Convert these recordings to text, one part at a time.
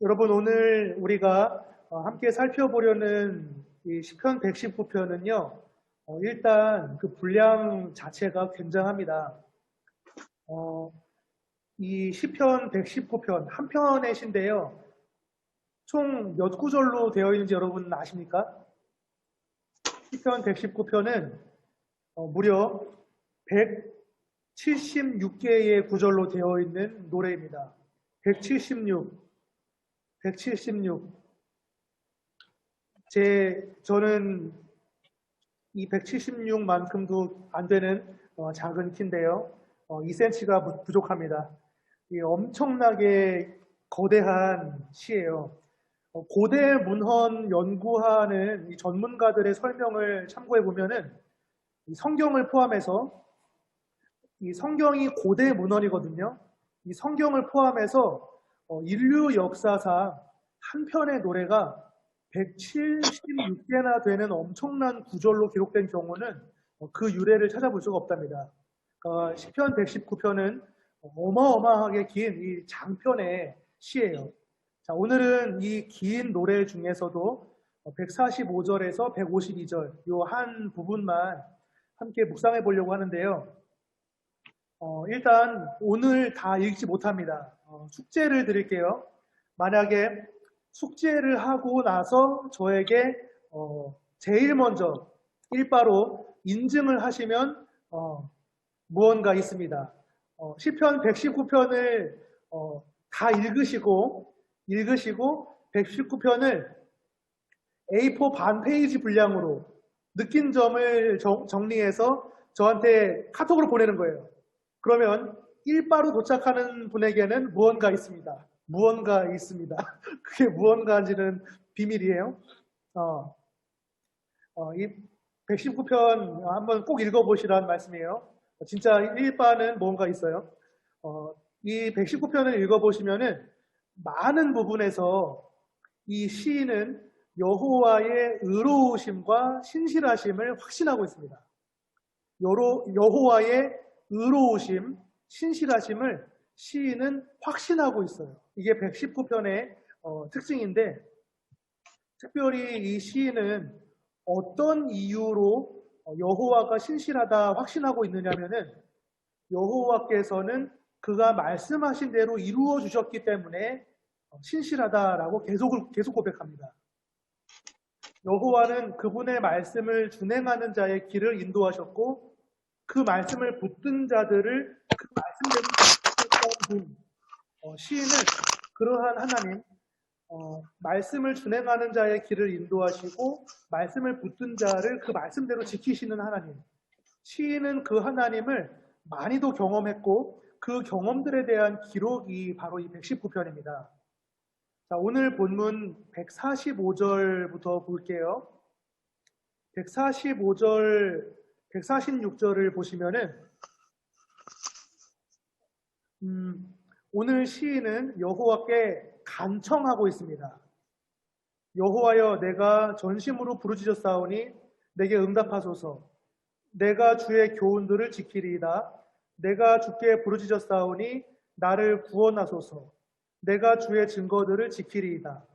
여러분 오늘 우리가 함께 살펴보려는 이 시편 119편은요. 일단 그 분량 자체가 굉장합니다. 어, 이 시편 119편 한 편의 시인데요. 총 몇 구절로 되어 있는지 여러분 아십니까? 시편 119편은 무려 176개의 구절로 되어 있는 노래입니다. 176, 176. 저는 이 176만큼도 안 되는 작은 키인데요. 2cm가 부족합니다. 이 엄청나게 거대한 시예요. 고대 문헌 연구하는 이 전문가들의 설명을 참고해 보면은 이 성경을 포함해서 이 성경이 고대 문헌이거든요. 이 성경을 포함해서 인류 역사상 한 편의 노래가 176개나 되는 엄청난 구절로 기록된 경우는 그 유래를 찾아볼 수가 없답니다. 시편 119편은 어마어마하게 긴 이 장편의 시예요. 자, 오늘은 이 긴 노래 중에서도 145절에서 152절 이 한 부분만 함께 묵상해 보려고 하는데요. 일단 오늘 다 읽지 못합니다. 숙제를 드릴게요. 만약에 숙제를 하고 나서 저에게 제일 먼저 일바로 인증을 하시면 무언가 있습니다. 시편 119편을 다 읽으시고 119편을 A4 반 페이지 분량으로 느낀 점을 정리해서 저한테 카톡으로 보내는 거예요. 그러면 일바로 도착하는 분에게는 무언가 있습니다. 무언가 있습니다. 그게 무언가인지는 비밀이에요. 이 119편 한번 꼭 읽어보시라는 말씀이에요. 진짜 일바는 무언가 있어요. 이 119편을 읽어보시면은 많은 부분에서 이 시인은 여호와의 의로우심과 신실하심을 확신하고 있습니다. 여호와의 의로우심, 신실하심을 시인은 확신하고 있어요. 이게 119편의 특징인데 특별히 이 시인은 어떤 이유로 여호와가 신실하다 확신하고 있느냐면은 여호와께서는 그가 말씀하신 대로 이루어 주셨기 때문에 신실하다라고 계속 고백합니다. 여호와는 그분의 말씀을 준행하는 자의 길을 인도하셨고 그 말씀을 붙든 자들을 그 말씀대로 지켰던 분. 시인은 그러한 하나님, 말씀을 준행하는 자의 길을 인도하시고 말씀을 붙든 자를 그 말씀대로 지키시는 하나님. 시인은 그 하나님을 많이도 경험했고 그 경험들에 대한 기록이 바로 이 119편입니다. 자, 오늘 본문 145절부터 볼게요. 145절, 146절을 보시면은 오늘 시인은 여호와께 간청하고 있습니다. 여호와여, 내가 전심으로 부르짖었사오니 내게 응답하소서. 내가 주의 교훈들을 지키리이다. 내가 주께 부르짖었사오니 나를 구원하소서. 내가 주의 증거들을 지키리이다.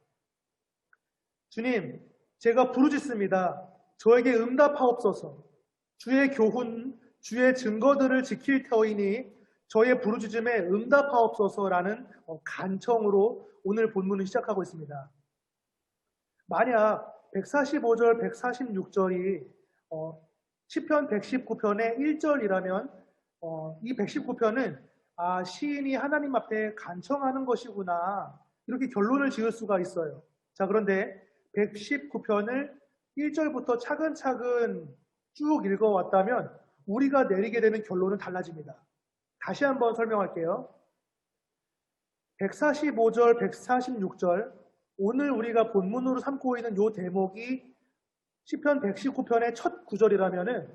주님, 제가 부르짖습니다. 저에게 응답하옵소서. 주의 교훈, 주의 증거들을 지킬 터이니 저의 부르짖음에 응답하옵소서라는 간청으로 오늘 본문을 시작하고 있습니다. 만약 145절, 146절이 시편 119편의 1절이라면 이 119편은 시인이 하나님 앞에 간청하는 것이구나 이렇게 결론을 지을 수가 있어요. 자, 그런데 119편을 1절부터 차근차근 쭉 읽어왔다면 우리가 내리게 되는 결론은 달라집니다. 다시 한번 설명할게요. 145절, 146절 오늘 우리가 본문으로 삼고 있는 이 대목이 시편 119편의 첫 구절이라면은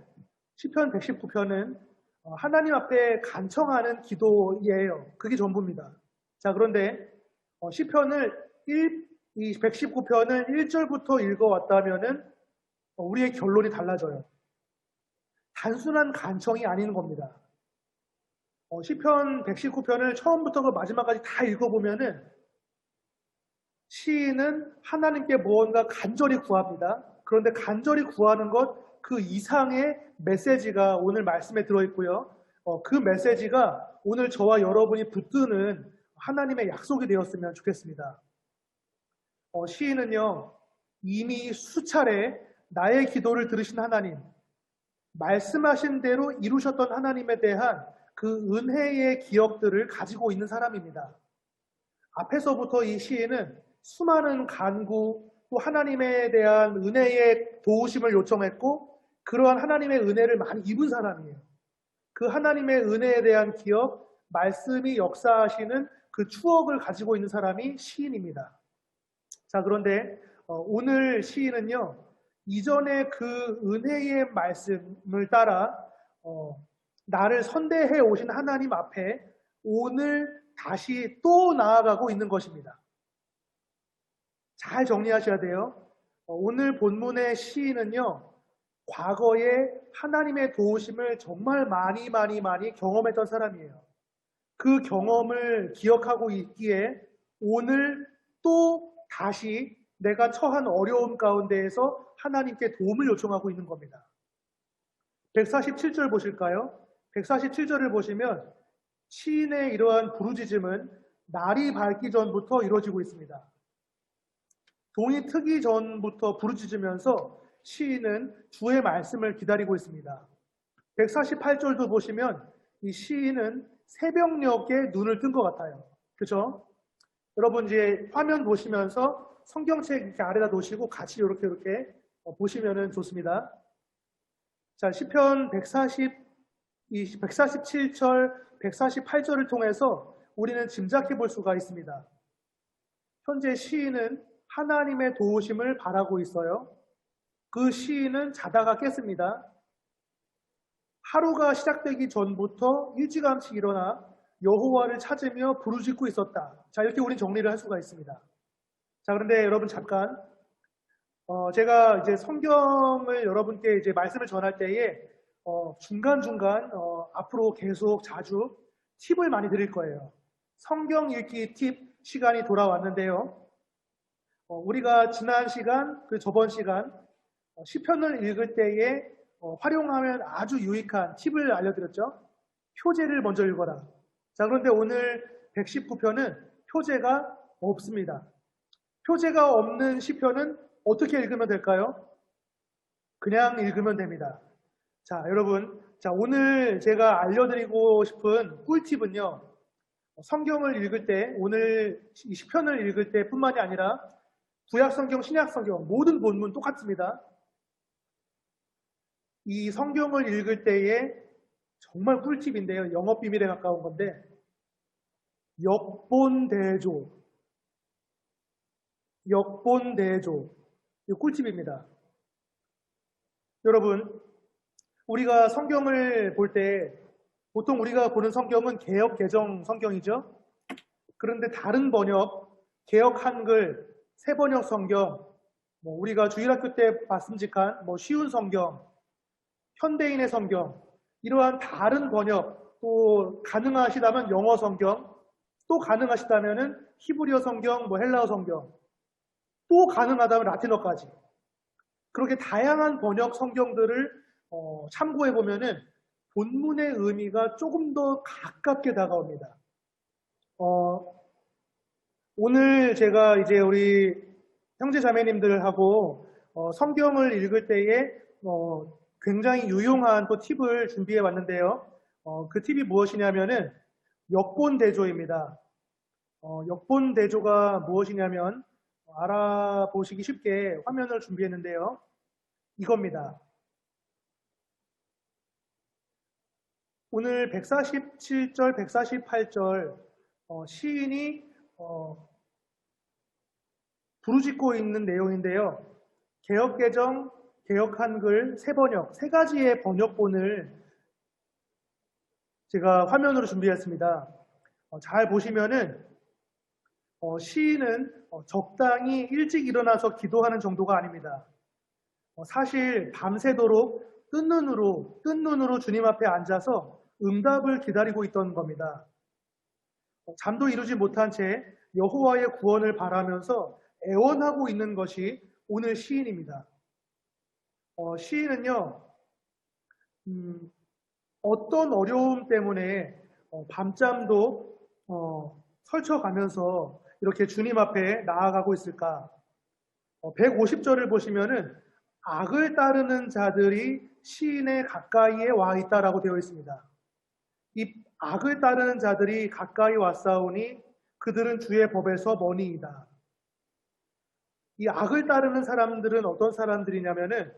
시편 119편은 하나님 앞에 간청하는 기도예요. 그게 전부입니다. 자, 그런데 시편을 이 119편을 1절부터 읽어왔다면은 우리의 결론이 달라져요. 단순한 간청이 아닌 겁니다. 시편 119편을 처음부터 마지막까지 다 읽어보면은 시인은 하나님께 무언가 간절히 구합니다. 그런데 간절히 구하는 것 그 이상의 메시지가 오늘 말씀에 들어있고요. 그 메시지가 오늘 저와 여러분이 붙드는 하나님의 약속이 되었으면 좋겠습니다. 시인은요, 이미 수차례 나의 기도를 들으신 하나님, 말씀하신 대로 이루셨던 하나님에 대한 그 은혜의 기억들을 가지고 있는 사람입니다. 앞에서부터 이 시인은 수많은 간구, 또 하나님에 대한 은혜의 도우심을 요청했고 그러한 하나님의 은혜를 많이 입은 사람이에요. 그 하나님의 은혜에 대한 기억, 말씀이 역사하시는 그 추억을 가지고 있는 사람이 시인입니다. 자, 그런데 오늘 시인은요, 이전에 그 은혜의 말씀을 따라 나를 선대해 오신 하나님 앞에 오늘 다시 또 나아가고 있는 것입니다. 잘 정리하셔야 돼요. 오늘 본문의 시인은요, 과거에 하나님의 도우심을 정말 많이 경험했던 사람이에요. 그 경험을 기억하고 있기에 오늘 또 다시 내가 처한 어려움 가운데에서 하나님께 도움을 요청하고 있는 겁니다. 147절 보실까요? 147절을 보시면 시인의 이러한 부르짖음은 날이 밝기 전부터 이루어지고 있습니다. 동이 트기 전부터 부르짖으면서 시인은 주의 말씀을 기다리고 있습니다. 148절도 보시면 이 시인은 새벽녘에 눈을 뜬 것 같아요. 그렇죠? 여러분 이제 화면 보시면서 성경책 이렇게 아래다 놓으시고 같이 이렇게 보시면 좋습니다. 자, 시편 147절, 148절을 통해서 우리는 짐작해 볼 수가 있습니다. 현재 시인은 하나님의 도우심을 바라고 있어요. 그 시인은 자다가 깼습니다. 하루가 시작되기 전부터 일찌감치 일어나 여호와를 찾으며 부르짖고 있었다. 자, 이렇게 우리 정리를 할 수가 있습니다. 자, 그런데 여러분 잠깐, 제가 이제 성경을 여러분께 이제 말씀을 전할 때에 중간중간 앞으로 계속 자주 팁을 많이 드릴 거예요. 성경 읽기 팁 시간이 돌아왔는데요. 우리가 지난 시간, 그 저번 시간 시편을 읽을 때에 활용하면 아주 유익한 팁을 알려드렸죠. 표제를 먼저 읽어라. 자, 그런데 오늘 119편은 표제가 없습니다. 표제가 없는 시편은 어떻게 읽으면 될까요? 그냥 읽으면 됩니다. 자, 여러분, 자, 오늘 제가 알려드리고 싶은 꿀팁은요, 성경을 읽을 때, 오늘 이 시편을 읽을 때 뿐만이 아니라 구약성경, 신약성경 모든 본문 똑같습니다. 이 성경을 읽을 때에 정말 꿀팁인데요. 영업 비밀에 가까운 건데 역본대조. 이 꿀팁입니다. 여러분, 우리가 성경을 볼 때 보통 우리가 보는 성경은 개역 개정 성경이죠. 그런데 다른 번역, 개역 한글, 새번역 성경, 우리가 주일학교 때 봤음직한 쉬운 성경, 현대인의 성경, 이러한 다른 번역, 또 가능하시다면 영어 성경, 또 가능하시다면 히브리어 성경, 헬라어 성경, 또 가능하다면 라틴어까지, 그렇게 다양한 번역 성경들을 참고해 보면은 본문의 의미가 조금 더 가깝게 다가옵니다. 오늘 제가 이제 우리 형제 자매님들하고 성경을 읽을 때에 굉장히 유용한 또 팁을 준비해 왔는데요. 그 팁이 무엇이냐면은 역본대조입니다. 역본대조가 무엇이냐면 알아보시기 쉽게 화면을 준비했는데요. 이겁니다. 오늘 147절, 148절 시인이 부르짖고 있는 내용인데요. 개역개정, 개역한글, 새번역, 세 가지의 번역본을 제가 화면으로 준비했습니다. 잘 보시면은 시인은 적당히 일찍 일어나서 기도하는 정도가 아닙니다. 사실 밤새도록 뜬 눈으로 주님 앞에 앉아서 응답을 기다리고 있던 겁니다. 잠도 이루지 못한 채 여호와의 구원을 바라면서 애원하고 있는 것이 오늘 시인입니다. 시인은요, 어떤 어려움 때문에 밤잠도 설쳐가면서 이렇게 주님 앞에 나아가고 있을까? 150절을 보시면은 악을 따르는 자들이 시인의 가까이에 와 있다라고 되어 있습니다. 이 악을 따르는 자들이 가까이 왔사오니 그들은 주의 법에서 머니이다. 이 악을 따르는 사람들은 어떤 사람들이냐면은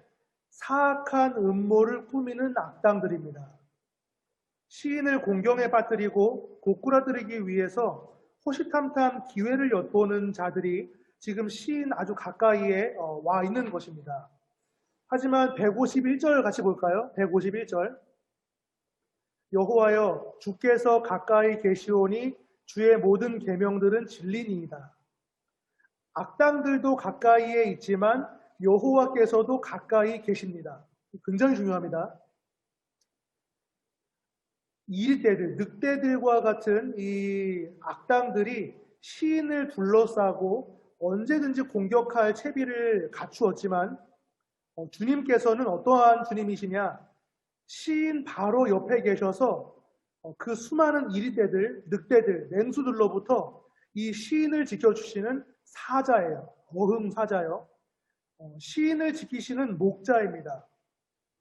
사악한 음모를 꾸미는 악당들입니다. 시인을 공경에 빠뜨리고 고꾸라뜨리기 위해서 호시탐탐 기회를 엿보는 자들이 지금 시인 아주 가까이에 와 있는 것입니다. 하지만 151절 같이 볼까요? 151절. 여호와여 주께서 가까이 계시오니 주의 모든 계명들은 진리니이다. 악당들도 가까이에 있지만 여호와께서도 가까이 계십니다. 굉장히 중요합니다. 일대들, 늑대들과 같은 이 악당들이 시인을 둘러싸고 언제든지 공격할 채비를 갖추었지만 주님께서는 어떠한 주님이시냐? 시인 바로 옆에 계셔서 그 수많은 이리떼들, 늑대들, 맹수들로부터 이 시인을 지켜주시는 사자예요. 어흥 사자요. 시인을 지키시는 목자입니다.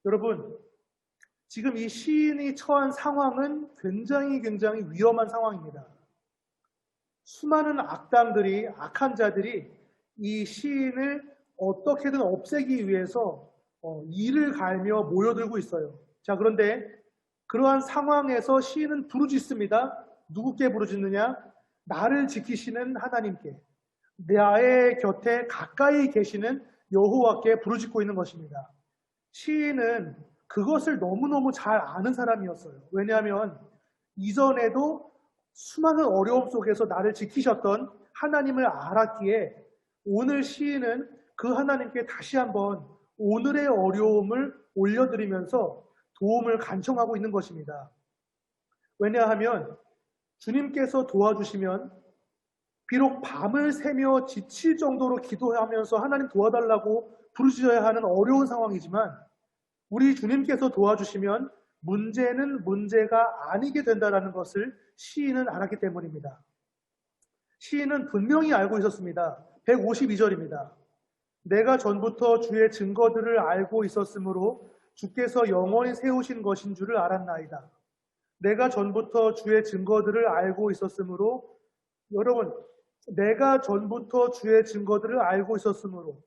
여러분, 지금 이 시인이 처한 상황은 굉장히 위험한 상황입니다. 수많은 악당들이, 악한 자들이 이 시인을 어떻게든 없애기 위해서 이를 갈며 모여들고 있어요. 자, 그런데 그러한 상황에서 시인은 부르짖습니다. 누구께 부르짖느냐? 나를 지키시는 하나님께, 나의 곁에 가까이 계시는 여호와께 부르짖고 있는 것입니다. 시인은 그것을 너무너무 잘 아는 사람이었어요. 왜냐하면 이전에도 수많은 어려움 속에서 나를 지키셨던 하나님을 알았기에 오늘 시인은 그 하나님께 다시 한번 오늘의 어려움을 올려드리면서 도움을 간청하고 있는 것입니다. 왜냐하면 주님께서 도와주시면 비록 밤을 새며 지칠 정도로 기도하면서 하나님 도와달라고 부르짖어야 하는 어려운 상황이지만 우리 주님께서 도와주시면 문제는 문제가 아니게 된다는 것을 시인은 알았기 때문입니다. 시인은 분명히 알고 있었습니다. 152절입니다. 내가 전부터 주의 증거들을 알고 있었으므로 주께서 영원히 세우신 것인 줄을 알았나이다. 내가 전부터 주의 증거들을 알고 있었으므로 여러분, 내가 전부터 주의 증거들을 알고 있었으므로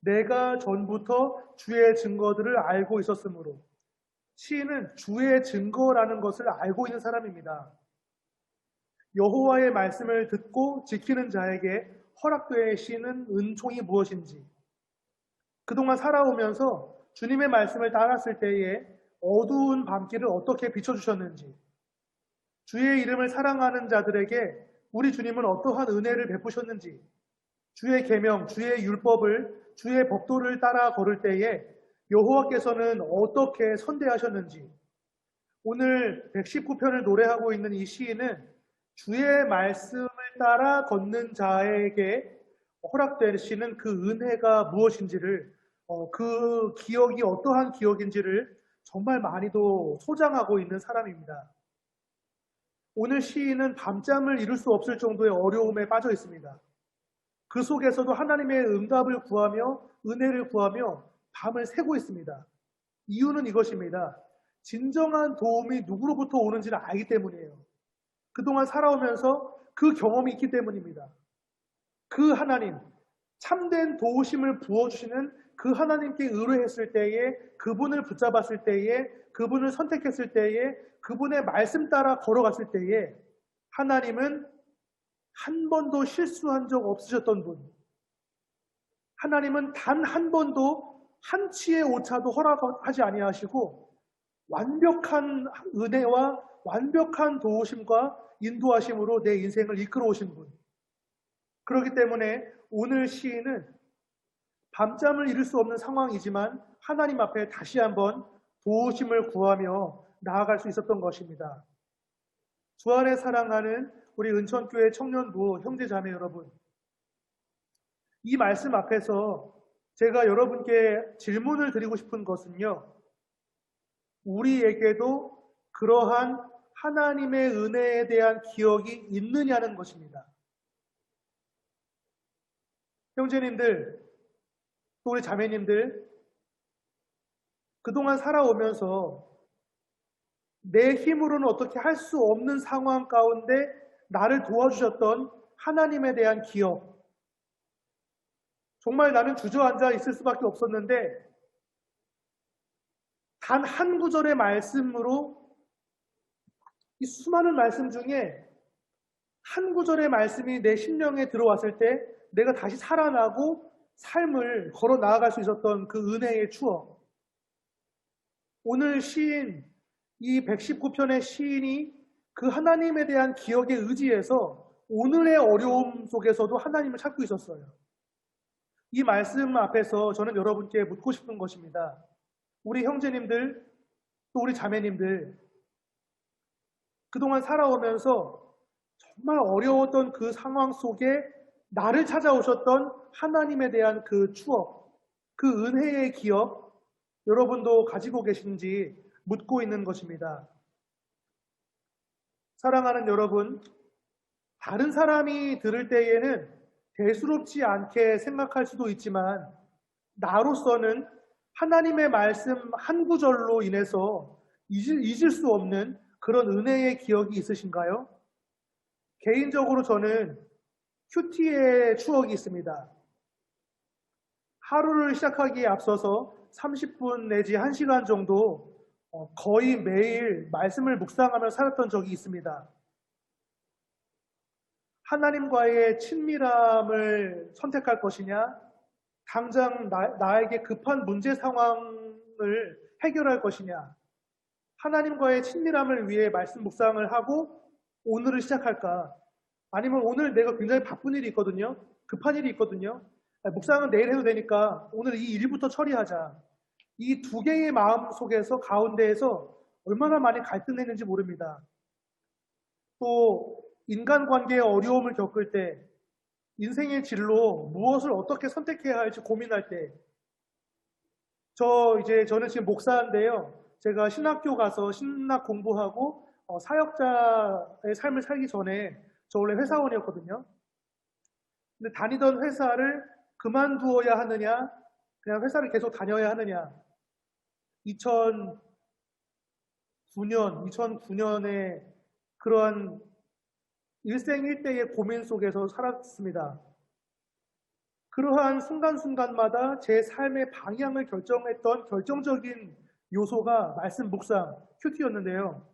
내가 전부터 주의 증거들을 알고 있었으므로 시인은 주의 증거라는 것을 알고 있는 사람입니다. 여호와의 말씀을 듣고 지키는 자에게 허락되시는 은총이 무엇인지 그동안 살아오면서 주님의 말씀을 따랐을 때에 어두운 밤길을 어떻게 비춰주셨는지 주의 이름을 사랑하는 자들에게 우리 주님은 어떠한 은혜를 베푸셨는지 주의 계명, 주의 율법을 주의 법도를 따라 걸을 때에 여호와께서는 어떻게 선대하셨는지 오늘 119편을 노래하고 있는 이 시인은 주의 말씀을 따라 걷는 자에게 허락되시는 그 은혜가 무엇인지를 그 기억이 어떠한 기억인지를 정말 많이도 소장하고 있는 사람입니다. 오늘 시인은 밤잠을 이룰 수 없을 정도의 어려움에 빠져 있습니다. 그 속에서도 하나님의 응답을 구하며 은혜를 구하며 밤을 새고 있습니다. 이유는 이것입니다. 진정한 도움이 누구로부터 오는지를 알기 때문이에요. 그동안 살아오면서 그 경험이 있기 때문입니다. 그 하나님, 참된 도우심을 부어주시는 그 하나님께 의뢰했을 때에, 그분을 붙잡았을 때에, 그분을 선택했을 때에, 그분의 말씀 따라 걸어갔을 때에 하나님은 한 번도 실수한 적 없으셨던 분. 하나님은 단 한 번도 한치의 오차도 허락하지 아니하시고 완벽한 은혜와 완벽한 도우심과 인도하심으로 내 인생을 이끌어 오신 분. 그렇기 때문에 오늘 시인은 밤잠을 이룰 수 없는 상황이지만 하나님 앞에 다시 한번 도우심을 구하며 나아갈 수 있었던 것입니다. 주 안에 사랑하는 우리 은천교회 청년부 형제자매 여러분, 이 말씀 앞에서 제가 여러분께 질문을 드리고 싶은 것은요. 우리에게도 그러한 하나님의 은혜에 대한 기억이 있느냐는 것입니다. 형제님들, 또 우리 자매님들, 그동안 살아오면서 내 힘으로는 어떻게 할 수 없는 상황 가운데 나를 도와주셨던 하나님에 대한 기억. 정말 나는 주저앉아 있을 수밖에 없었는데 단 한 구절의 말씀으로 이 수많은 말씀 중에 한 구절의 말씀이 내 심령에 들어왔을 때 내가 다시 살아나고 삶을 걸어 나아갈 수 있었던 그 은혜의 추억. 오늘 시인, 이 119편의 시인이 그 하나님에 대한 기억에 의지해서 오늘의 어려움 속에서도 하나님을 찾고 있었어요. 이 말씀 앞에서 저는 여러분께 묻고 싶은 것입니다. 우리 형제님들, 또 우리 자매님들, 그동안 살아오면서 정말 어려웠던 그 상황 속에 나를 찾아오셨던 하나님에 대한 그 추억, 그 은혜의 기억, 여러분도 가지고 계신지 묻고 있는 것입니다. 사랑하는 여러분, 다른 사람이 들을 때에는 대수롭지 않게 생각할 수도 있지만 나로서는 하나님의 말씀 한 구절로 인해서 잊을 수 없는 그런 은혜의 기억이 있으신가요? 개인적으로 저는 큐티의 추억이 있습니다. 하루를 시작하기에 앞서서 30분 내지 1시간 정도 거의 매일 말씀을 묵상하며 살았던 적이 있습니다. 하나님과의 친밀함을 선택할 것이냐, 당장 나에게 급한 문제 상황을 해결할 것이냐, 하나님과의 친밀함을 위해 말씀 묵상을 하고 오늘을 시작할까, 아니면 오늘 내가 굉장히 바쁜 일이 있거든요. 급한 일이 있거든요. 묵상은 내일 해도 되니까 오늘 이 일부터 처리하자. 이 두 개의 마음 속에서 가운데에서 얼마나 많이 갈등했는지 모릅니다. 또 인간관계의 어려움을 겪을 때, 인생의 진로 무엇을 어떻게 선택해야 할지 고민할 때, 저는 지금 목사인데요. 제가 신학교 가서 신학 공부하고 사역자의 삶을 살기 전에 저 원래 회사원이었거든요. 근데 다니던 회사를 그만두어야 하느냐, 그냥 회사를 계속 다녀야 하느냐. 2009년에 그러한 일생일대의 고민 속에서 살았습니다. 그러한 순간순간마다 제 삶의 방향을 결정했던 결정적인 요소가 말씀 묵상, 큐티였는데요.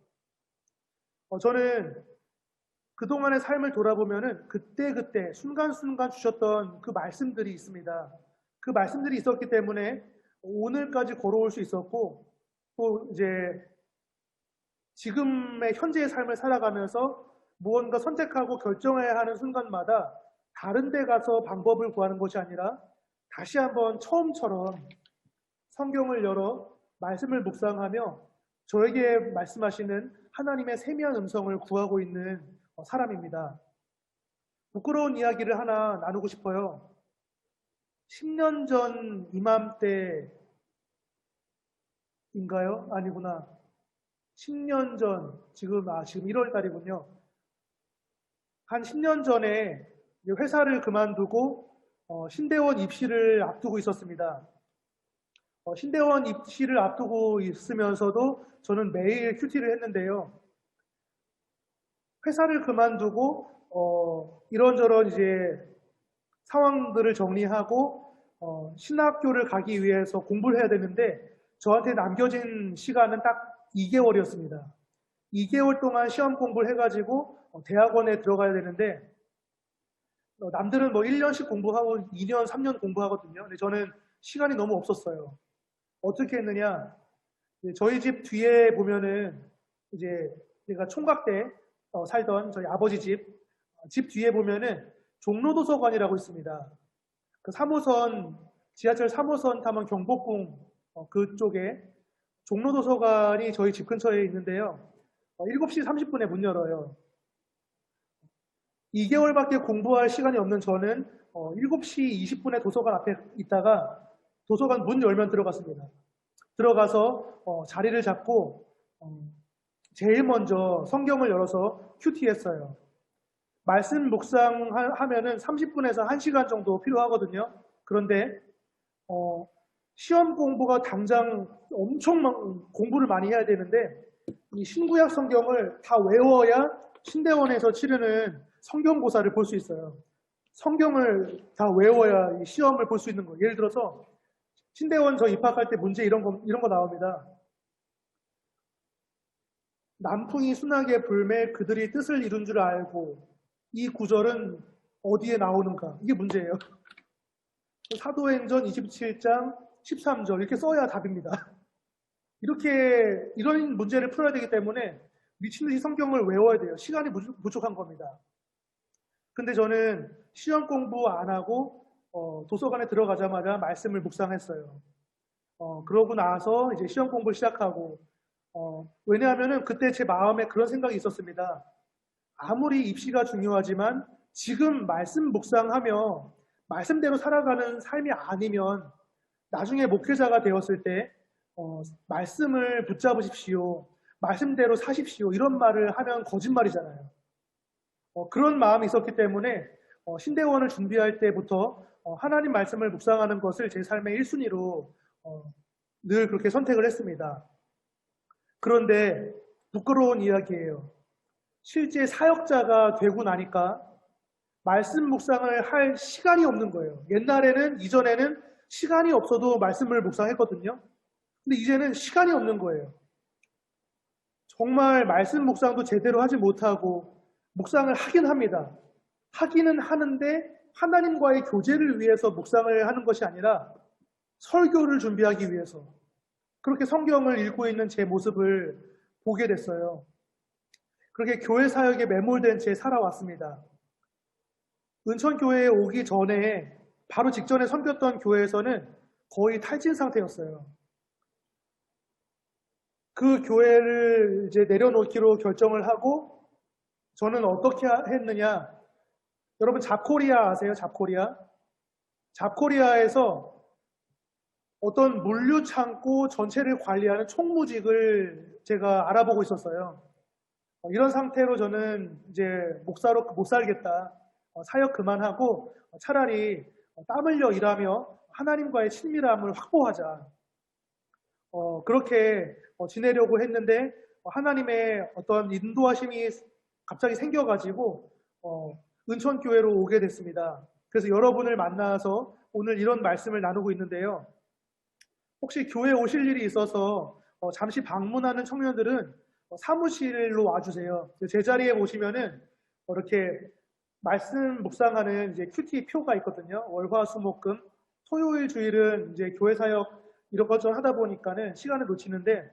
저는 그동안의 삶을 돌아보면은 그때 순간순간 주셨던 그 말씀들이 있습니다. 그 말씀들이 있었기 때문에 오늘까지 걸어올 수 있었고, 또 이제 지금의 현재의 삶을 살아가면서 무언가 선택하고 결정해야 하는 순간마다 다른 데 가서 방법을 구하는 것이 아니라 다시 한번 처음처럼 성경을 열어 말씀을 묵상하며 저에게 말씀하시는 하나님의 세미한 음성을 구하고 있는 사람입니다. 부끄러운 이야기를 하나 나누고 싶어요. 10년 전 이맘때인가요? 아니구나. 10년 전, 지금 1월 달이군요. 한 10년 전에 회사를 그만두고 신대원 입시를 앞두고 있었습니다. 신대원 입시를 앞두고 있으면서도 저는 매일 큐티를 했는데요. 회사를 그만두고 이런저런 이제 상황들을 정리하고 신학교를 가기 위해서 공부를 해야 되는데 저한테 남겨진 시간은 딱 2개월이었습니다. 2개월 동안 시험 공부를 해가지고 대학원에 들어가야 되는데 남들은 1년씩 공부하고 2년, 3년 공부하거든요. 근데 저는 시간이 너무 없었어요. 어떻게 했느냐? 저희 집 뒤에 보면은 이제 제가 총각 때 살던 저희 아버지 집 뒤에 보면은 종로도서관이라고 있습니다. 그 지하철 3호선 타면 경복궁 그쪽에 종로도서관이 저희 집 근처에 있는데요. 7시 30분에 문 열어요. 2개월밖에 공부할 시간이 없는 저는 7시 20분에 도서관 앞에 있다가 도서관 문 열면 들어갔습니다. 들어가서 자리를 잡고 제일 먼저 성경을 열어서 큐티했어요. 말씀 묵상하면은 30분에서 1시간 정도 필요하거든요. 그런데 시험 공부가 당장 엄청 공부를 많이 해야 되는데 이 신구약 성경을 다 외워야 신대원에서 치르는 성경고사를 볼 수 있어요. 성경을 다 외워야 이 시험을 볼 수 있는 거예요. 예를 들어서 신대원 저 입학할 때 문제 이런 거 나옵니다. 남풍이 순하게 불매 그들이 뜻을 이룬 줄 알고 이 구절은 어디에 나오는가? 이게 문제예요. 사도행전 27장 13절 이렇게 써야 답입니다. 이런 문제를 풀어야 되기 때문에 미친 듯이 성경을 외워야 돼요. 시간이 부족한 겁니다. 근데 저는 시험 공부 안 하고 도서관에 들어가자마자 말씀을 묵상했어요. 그러고 나서 이제 시험 공부를 시작하고 왜냐하면은 그때 제 마음에 그런 생각이 있었습니다. 아무리 입시가 중요하지만 지금 말씀 묵상하며 말씀대로 살아가는 삶이 아니면 나중에 목회자가 되었을 때 말씀을 붙잡으십시오. 말씀대로 사십시오. 이런 말을 하면 거짓말이잖아요. 그런 마음이 있었기 때문에 신대원을 준비할 때부터 하나님 말씀을 묵상하는 것을 제 삶의 1순위로 늘 그렇게 선택을 했습니다. 그런데 부끄러운 이야기예요. 실제 사역자가 되고 나니까 말씀 묵상을 할 시간이 없는 거예요. 이전에는 시간이 없어도 말씀을 묵상했거든요. 근데 이제는 시간이 없는 거예요. 정말 말씀 묵상도 제대로 하지 못하고 묵상을 하긴 합니다. 하기는 하는데 하나님과의 교제를 위해서 묵상을 하는 것이 아니라 설교를 준비하기 위해서 그렇게 성경을 읽고 있는 제 모습을 보게 됐어요. 그렇게 교회 사역에 매몰된 채 살아왔습니다. 은천교회에 오기 전에 바로 직전에 섬겼던 교회에서는 거의 탈진 상태였어요. 그 교회를 이제 내려놓기로 결정을 하고 저는 어떻게 했느냐? 여러분 잡코리아 아세요? 잡코리아? 잡코리아에서 어떤 물류 창고 전체를 관리하는 총무직을 제가 알아보고 있었어요. 이런 상태로 저는 이제 목사로 못 살겠다. 사역 그만하고 차라리 땀 흘려 일하며 하나님과의 친밀함을 확보하자. 그렇게 지내려고 했는데 하나님의 어떤 인도하심이 갑자기 생겨가지고 은천교회로 오게 됐습니다. 그래서 여러분을 만나서 오늘 이런 말씀을 나누고 있는데요. 혹시 교회 오실 일이 있어서 잠시 방문하는 청년들은 사무실로 와주세요. 제 자리에 오시면은 이렇게 말씀 묵상하는 이제 큐티 표가 있거든요. 월화수목금 토요일 주일은 이제 교회 사역 이런 것 좀 하다 보니까는 시간을 놓치는데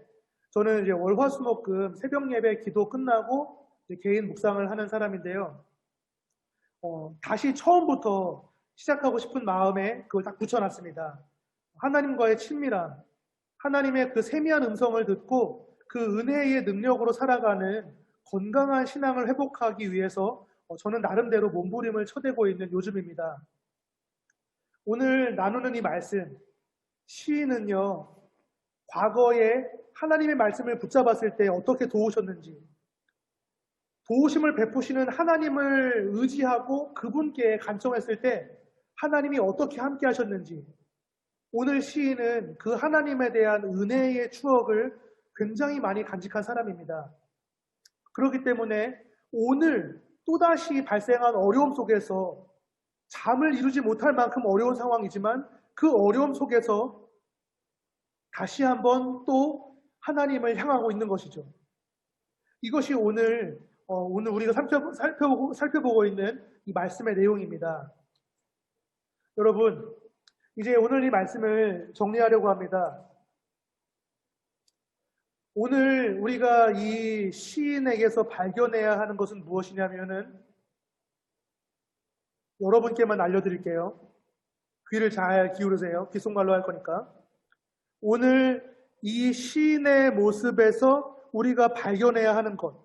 저는 이제 월화수목금 새벽 예배 기도 끝나고 이제 개인 묵상을 하는 사람인데요. 다시 처음부터 시작하고 싶은 마음에 그걸 딱 붙여놨습니다. 하나님과의 친밀함, 하나님의 그 세미한 음성을 듣고 그 은혜의 능력으로 살아가는 건강한 신앙을 회복하기 위해서 저는 나름대로 몸부림을 쳐대고 있는 요즘입니다. 오늘 나누는 이 말씀, 시인은요, 과거에 하나님의 말씀을 붙잡았을 때 어떻게 도우셨는지, 도우심을 베푸시는 하나님을 의지하고 그분께 간청했을 때 하나님이 어떻게 함께 하셨는지, 오늘 시인은 그 하나님에 대한 은혜의 추억을 굉장히 많이 간직한 사람입니다. 그렇기 때문에 오늘 또다시 발생한 어려움 속에서 잠을 이루지 못할 만큼 어려운 상황이지만 그 어려움 속에서 다시 한번 또 하나님을 향하고 있는 것이죠. 이것이 오늘 우리가 살펴보고 있는 이 말씀의 내용입니다. 여러분, 이제 오늘 이 말씀을 정리하려고 합니다. 오늘 우리가 이 시인에게서 발견해야 하는 것은 무엇이냐면은 여러분께만 알려드릴게요. 귀를 잘 기울이세요. 귓속말로 할 거니까. 오늘 이 시인의 모습에서 우리가 발견해야 하는 것,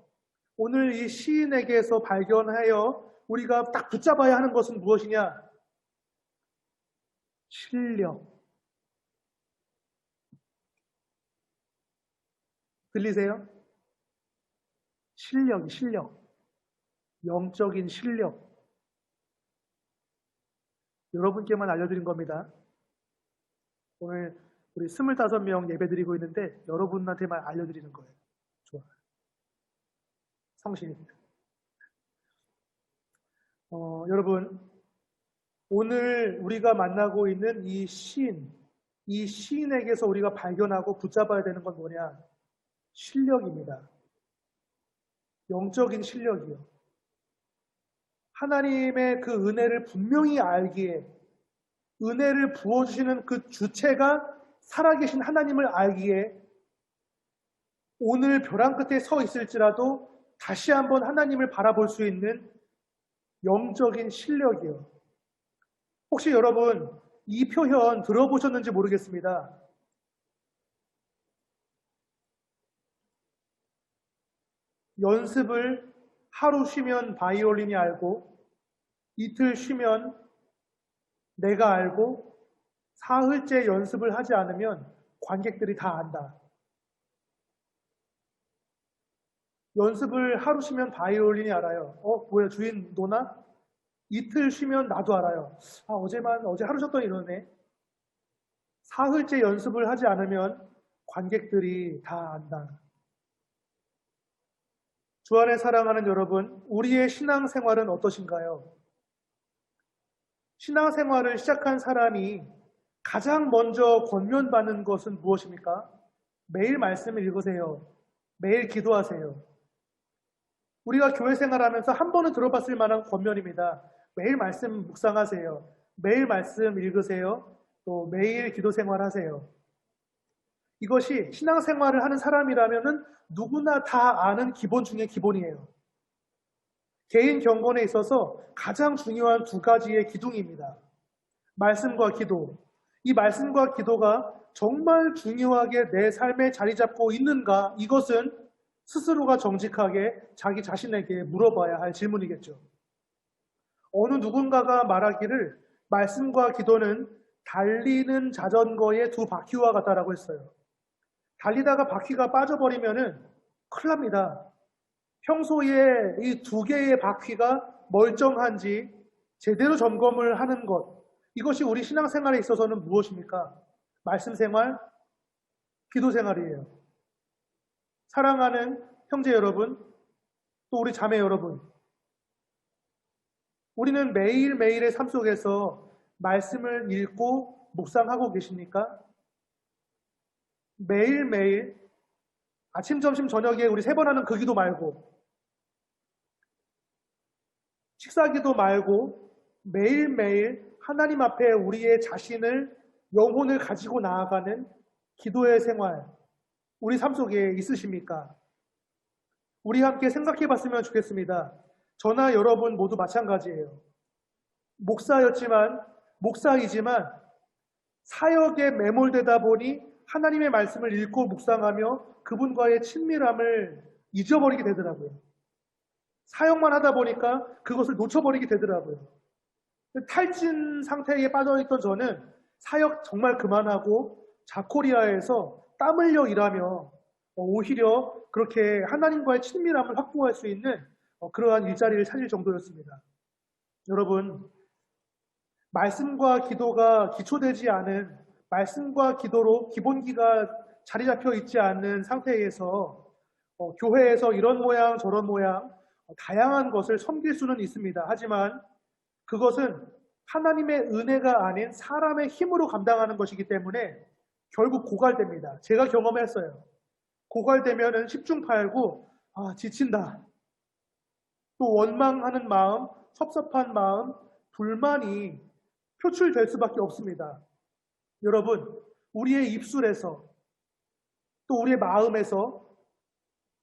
오늘 이 시인에게서 발견하여 우리가 딱 붙잡아야 하는 것은 무엇이냐? 실력. 들리세요? 실력. 영적인 실력. 여러분께만 알려드린 겁니다. 오늘 우리 25명 예배 드리고 있는데 여러분한테만 알려드리는 거예요. 좋아. 성신입니다. 여러분, 오늘 우리가 만나고 있는 이 시인에게서 우리가 발견하고 붙잡아야 되는 건 뭐냐? 실력입니다. 영적인 실력이요. 하나님의 그 은혜를 분명히 알기에, 은혜를 부어주시는 그 주체가 살아계신 하나님을 알기에, 오늘 벼랑 끝에 서 있을지라도 다시 한번 하나님을 바라볼 수 있는 영적인 실력이요. 혹시 여러분 이 표현 들어보셨는지 모르겠습니다. 연습을 하루 쉬면 바이올린이 알고, 이틀 쉬면 내가 알고, 사흘째 연습을 하지 않으면 관객들이 다 안다. 연습을 하루 쉬면 바이올린이 알아요. 뭐야, 주인 노나? 이틀 쉬면 나도 알아요. 어제 하루 쉬었더니 이러네. 사흘째 연습을 하지 않으면 관객들이 다 안다. 주 안에 사랑하는 여러분, 우리의 신앙생활은 어떠신가요? 신앙생활을 시작한 사람이 가장 먼저 권면받는 것은 무엇입니까? 매일 말씀을 읽으세요. 매일 기도하세요. 우리가 교회 생활하면서 한 번은 들어봤을 만한 권면입니다. 매일 말씀 묵상하세요. 매일 말씀 읽으세요. 또 매일 기도 생활하세요. 이것이 신앙생활을 하는 사람이라면 누구나 다 아는 기본 중에 기본이에요. 개인 경건에 있어서 가장 중요한 두 가지의 기둥입니다. 말씀과 기도. 이 말씀과 기도가 정말 중요하게 내 삶에 자리 잡고 있는가? 이것은 스스로가 정직하게 자기 자신에게 물어봐야 할 질문이겠죠. 어느 누군가가 말하기를 말씀과 기도는 달리는 자전거의 두 바퀴와 같다라고 했어요. 달리다가 바퀴가 빠져버리면은 큰일 납니다. 평소에 이 두 개의 바퀴가 멀쩡한지 제대로 점검을 하는 것, 이것이 우리 신앙생활에 있어서는 무엇입니까? 말씀 생활, 기도 생활이에요. 사랑하는 형제 여러분, 또 우리 자매 여러분, 우리는 매일매일의 삶 속에서 말씀을 읽고 묵상하고 계십니까? 매일매일 아침, 점심, 저녁에 우리 3번 하는 그 기도 말고, 식사기도 말고 매일매일 하나님 앞에 우리의 자신을, 영혼을 가지고 나아가는 기도의 생활, 우리 삶 속에 있으십니까? 우리 함께 생각해 봤으면 좋겠습니다. 저나 여러분 모두 마찬가지예요. 목사이지만 사역에 매몰되다 보니 하나님의 말씀을 읽고 묵상하며 그분과의 친밀함을 잊어버리게 되더라고요. 사역만 하다 보니까 그것을 놓쳐버리게 되더라고요. 탈진 상태에 빠져있던 저는 사역 정말 그만하고 자코리아에서 땀 흘려 일하며 오히려 그렇게 하나님과의 친밀함을 확보할 수 있는 그러한 일자리를 찾을 정도였습니다. 여러분, 말씀과 기도가 기초되지 않은, 말씀과 기도로 기본기가 자리 잡혀 있지 않는 상태에서 교회에서 이런 모양 저런 모양 다양한 것을 섬길 수는 있습니다. 하지만 그것은 하나님의 은혜가 아닌 사람의 힘으로 감당하는 것이기 때문에 결국 고갈됩니다. 제가 경험했어요. 고갈되면은 10중 8구 지친다. 또 원망하는 마음, 섭섭한 마음, 불만이 표출될 수밖에 없습니다. 여러분, 우리의 입술에서, 또 우리의 마음에서,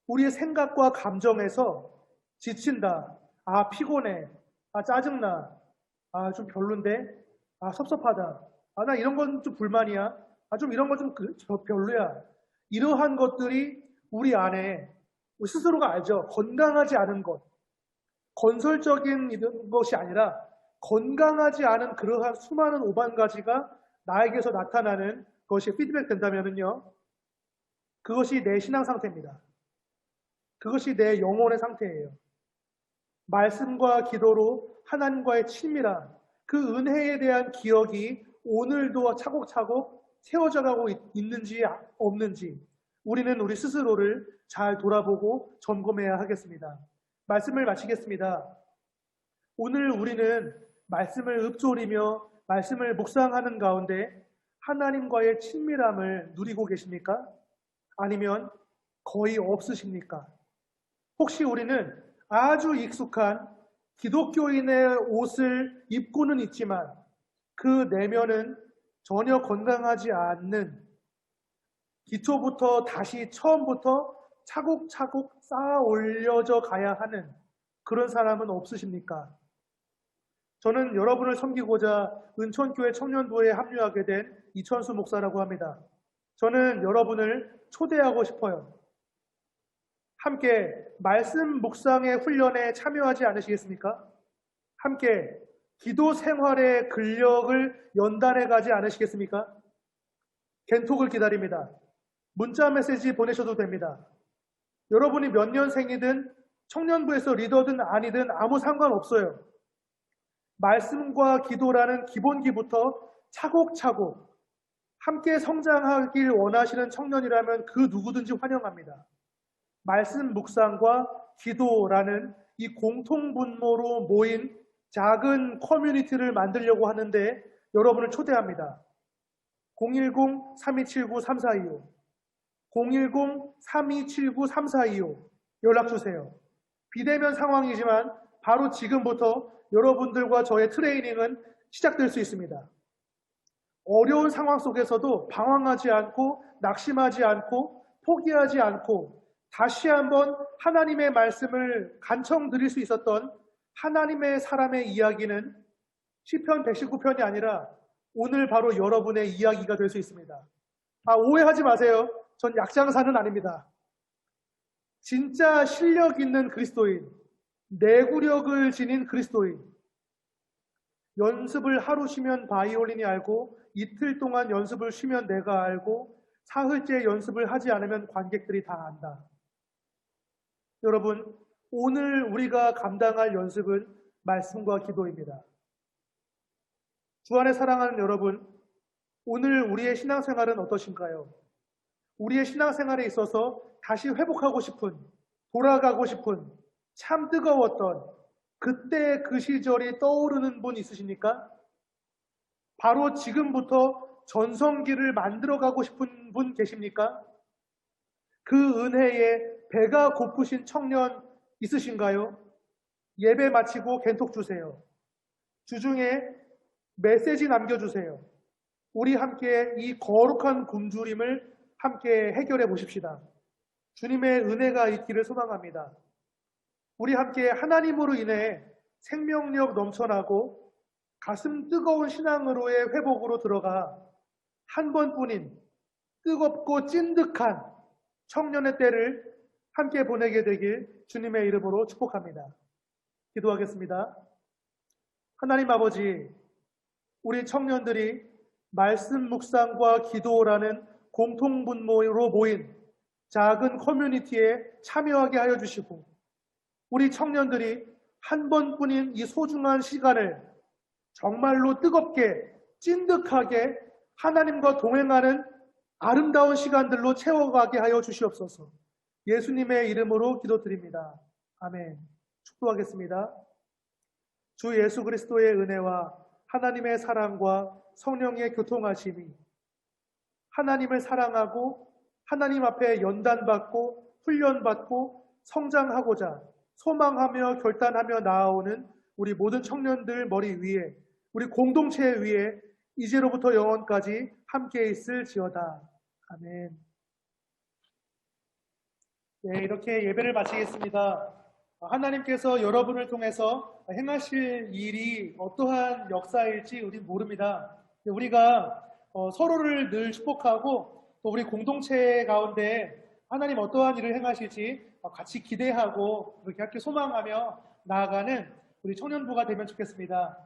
우리의 생각과 감정에서 지친다, 피곤해, 짜증나, 좀 별론데, 섭섭하다, 나 이런 건 좀 불만이야, 좀 이런 건 좀 별로야, 이러한 것들이 우리 안에 스스로가 알죠. 건강하지 않은 것, 건설적인 것이 아니라 건강하지 않은 그러한 수많은 오반가지가 나에게서 나타나는 것이 피드백 된다면요. 그것이 내 신앙 상태입니다. 그것이 내 영혼의 상태예요. 말씀과 기도로 하나님과의 친밀함, 그 은혜에 대한 기억이 오늘도 차곡차곡 세워져 가고 있는지 없는지 우리는 우리 스스로를 잘 돌아보고 점검해야 하겠습니다. 말씀을 마치겠습니다. 오늘 우리는 말씀을 읊조리며 말씀을 묵상하는 가운데 하나님과의 친밀함을 누리고 계십니까? 아니면 거의 없으십니까? 혹시 우리는 아주 익숙한 기독교인의 옷을 입고는 있지만 그 내면은 전혀 건강하지 않는 기초부터 다시 처음부터 차곡차곡 쌓아 올려져 가야 하는 그런 사람은 없으십니까? 저는 여러분을 섬기고자 은천교회 청년부에 합류하게 된 이천수 목사라고 합니다. 저는 여러분을 초대하고 싶어요. 함께 말씀 묵상의 훈련에 참여하지 않으시겠습니까? 함께 기도 생활의 근력을 연단해 가지 않으시겠습니까? 겐톡을 기다립니다. 문자 메시지 보내셔도 됩니다. 여러분이 몇 년생이든 청년부에서 리더든 아니든 아무 상관없어요. 말씀과 기도라는 기본기부터 차곡차곡 함께 성장하길 원하시는 청년이라면 그 누구든지 환영합니다. 말씀 묵상과 기도라는 이 공통분모로 모인 작은 커뮤니티를 만들려고 하는데 여러분을 초대합니다. 010-3279-3425 010-3279-3425 연락주세요. 비대면 상황이지만 바로 지금부터 여러분들과 저의 트레이닝은 시작될 수 있습니다. 어려운 상황 속에서도 방황하지 않고 낙심하지 않고 포기하지 않고 다시 한번 하나님의 말씀을 간청드릴 수 있었던 하나님의 사람의 이야기는 시편 119편이 아니라 오늘 바로 여러분의 이야기가 될 수 있습니다. 오해하지 마세요. 전 약장사는 아닙니다. 진짜 실력 있는 그리스도인, 내구력을 지닌 그리스도인, 연습을 하루 쉬면 바이올린이 알고 이틀 동안 연습을 쉬면 내가 알고 사흘째 연습을 하지 않으면 관객들이 다 안다. 여러분, 오늘 우리가 감당할 연습은 말씀과 기도입니다. 주 안에 사랑하는 여러분, 오늘 우리의 신앙생활은 어떠신가요? 우리의 신앙생활에 있어서 다시 회복하고 싶은, 돌아가고 싶은, 참 뜨거웠던 그때 그 시절이 떠오르는 분 있으십니까? 바로 지금부터 전성기를 만들어가고 싶은 분 계십니까? 그 은혜에 배가 고프신 청년 있으신가요? 예배 마치고 겐톡 주세요. 주중에 메시지 남겨주세요. 우리 함께 이 거룩한 굶주림을 함께 해결해 보십시다. 주님의 은혜가 있기를 소망합니다. 우리 함께 하나님으로 인해 생명력 넘쳐나고 가슴 뜨거운 신앙으로의 회복으로 들어가 한 번뿐인 뜨겁고 찐득한 청년의 때를 함께 보내게 되길 주님의 이름으로 축복합니다. 기도하겠습니다. 하나님 아버지, 우리 청년들이 말씀 묵상과 기도라는 공통분모로 모인 작은 커뮤니티에 참여하게 하여 주시고 우리 청년들이 한 번뿐인 이 소중한 시간을 정말로 뜨겁게 찐득하게 하나님과 동행하는 아름다운 시간들로 채워가게 하여 주시옵소서. 예수님의 이름으로 기도드립니다. 아멘. 축도하겠습니다. 주 예수 그리스도의 은혜와 하나님의 사랑과 성령의 교통하심이 하나님을 사랑하고 하나님 앞에 연단받고 훈련받고 성장하고자 소망하며 결단하며 나아오는 우리 모든 청년들 머리 위에 우리 공동체 위에 이제로부터 영원까지 함께 있을지어다. 아멘. 네, 이렇게 예배를 마치겠습니다. 하나님께서 여러분을 통해서 행하실 일이 어떠한 역사일지 우리는 모릅니다. 우리가 서로를 늘 축복하고 또 우리 공동체 가운데 하나님 어떠한 일을 행하실지 같이 기대하고 그렇게 함께 소망하며 나아가는 우리 청년부가 되면 좋겠습니다.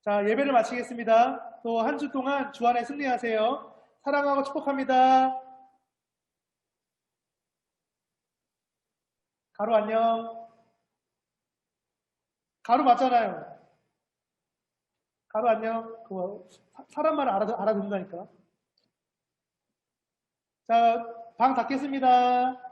자, 예배를 마치겠습니다. 또 한 주 동안 주 안에 승리하세요. 사랑하고 축복합니다. 가루 안녕. 가루 맞잖아요. 가루 안녕. 그거 사람만 알아듣는다니까. 자, 방 닫겠습니다.